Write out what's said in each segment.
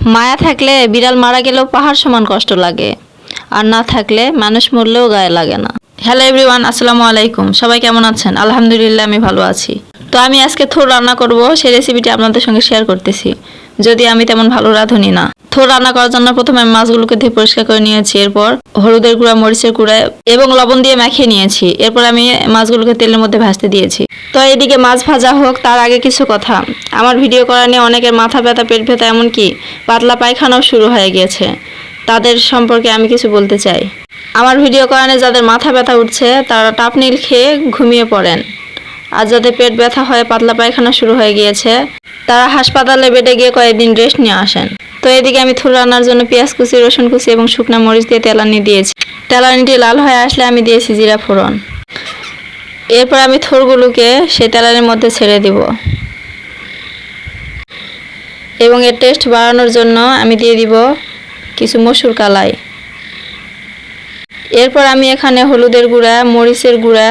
মায়া থাকলে বিড়াল মারা গেলেও পাহাড় সমান কষ্ট লাগে, আর না থাকলে মানুষ মরলেও গায়ে লাগে না। হ্যালো এভরিওয়ান, আসসালামু আলাইকুম। সবাই কেমন আছেন? আলহামদুলিল্লাহ, আমি ভালো আছি। তো আমি আজকে থোর রান্না করব, সেই রেসিপিটি আপনাদের সঙ্গে শেয়ার করতেছি। যদি আমি তেমন ভালো রাঁধুনি না। থোর রান্না করার জন্য প্রথমে আমি মাছগুলোকে ধুয়ে পরিষ্কার করে নিয়েছি। এরপর হলুদের গুঁড়া, মরিচের গুঁড়া এবং লবণ দিয়ে মাখিয়ে নিয়েছি। এরপর আমি মাছগুলোকে তেলের মধ্যে ভাজতে দিয়েছি। তো এদিকে মাছ ভাজা হোক, তার আগে কিছু কথা। আমার ভিডিও করা নিয়ে অনেকের মাথা ব্যথা, পেট ব্যথা, এমনকি পাতলা পায়খানাও শুরু হয়ে গিয়েছে। তাদের সম্পর্কে আমি কিছু বলতে চাই। আমার ভিডিও করা নিয়ে যাদের মাথা ব্যথা উঠছে তারা টাপনিল খেয়ে ঘুমিয়ে পড়েন। আর যাদের পেট ব্যথা হয়, পাতলা পায়খানা শুরু হয়ে গিয়েছে, তারা হাসপাতালে বেডে গিয়ে কয়েকদিন রেস্ট নিয়ে আসেন। তো এদিকে আমি থোর রান্নার জন্য পেঁয়াজ কুচি, রসুন কুচি এবং শুকনো মরিচ দিয়ে তেলানি দিয়েছি। তেলানিটি লাল হয়ে আসলে আমি দিয়েছি জিরা ফোড়ন। এরপর আমি থোরগুলোকে সেই তেলানির মধ্যে ছেড়ে দিব এবং এর টেস্ট বাড়ানোর জন্য আমি দিয়ে দিব কিছু মসুর কালাই। এরপর আমি এখানে হলুদের গুঁড়া, মরিচের গুঁড়া,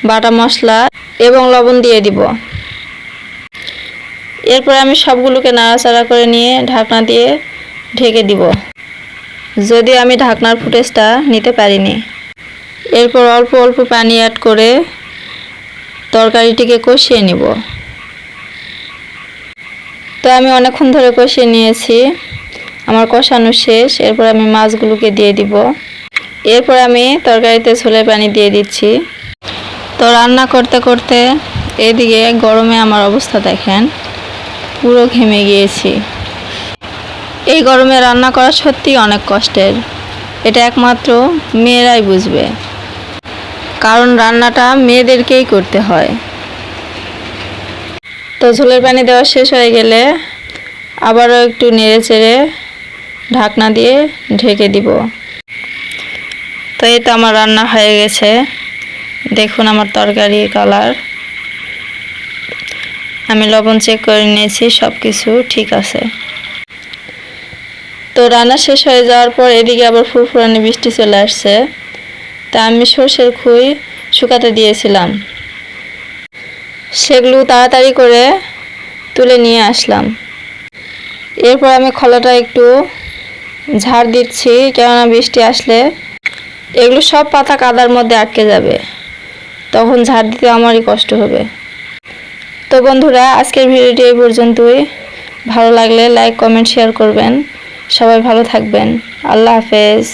বাটা মশলা এবং লবণ দিয়ে দিব। এরপর আমি সবগুলোকে নাড়াচাড়া করে নিয়ে ঢাকনা দিয়ে ঢেকে দিব, যদিও আমি ঢাকনার ফুটেজটা নিতে পারিনি। এরপর অল্প অল্প পানি অ্যাড করে তরকারিটিকে কষিয়ে নিব। তো আমি অনেকক্ষণ ধরে কষিয়ে নিয়েছি, আমার কষানো শেষ। এরপর আমি মাছগুলোকে দিয়ে দিব। এরপর আমি তরকারিতে ঝোলের পানি দিয়ে দিচ্ছি। তো রান্না করতে করতে এদিকে গরমে আমার অবস্থা দেখেন, পুরো ঘেমে গিয়েছি। এই গরমে রান্না করা সত্যি অনেক কষ্টের। এটা একমাত্র মেয়েরাই বুঝবে, কারণ রান্নাটা মেয়েদেরকেই করতে হয়। তো ঝোলের পানি দেওয়া শেষ হয়ে গেলে আবারও একটু নেড়ে চেড়ে ঢাকনা দিয়ে ঢেকে দিব। তো এই তো আমার রান্না হয়ে গেছে। দেখুন আমার তরকারির কালার। আমি লবণ চেক করে নিয়েছি, সব কিছু ঠিক আছে। তো রান্না শেষ হয়ে যাওয়ার পর এদিকে আবার ফুরফুরানি বৃষ্টি চলে আসছে। তা আমি সর্ষের খই শুকাতে দিয়েছিলাম, সেগুলো তাড়াতাড়ি করে তুলে নিয়ে আসলাম। এরপর আমি খোলাটা একটু ঝাড় দিচ্ছি, কেননা বৃষ্টি আসলে এগুলো সব পাতা কাদার মধ্যে আটকে যাবে, তখন ঝাড় দিতে আমারই কষ্ট হবে। তো বন্ধুরা, আজকের ভিডিওটি এই পর্যন্তই। ভালো লাগলে লাইক, কমেন্ট, শেয়ার করবেন। সবাই ভালো থাকবেন। আল্লাহ হাফেজ।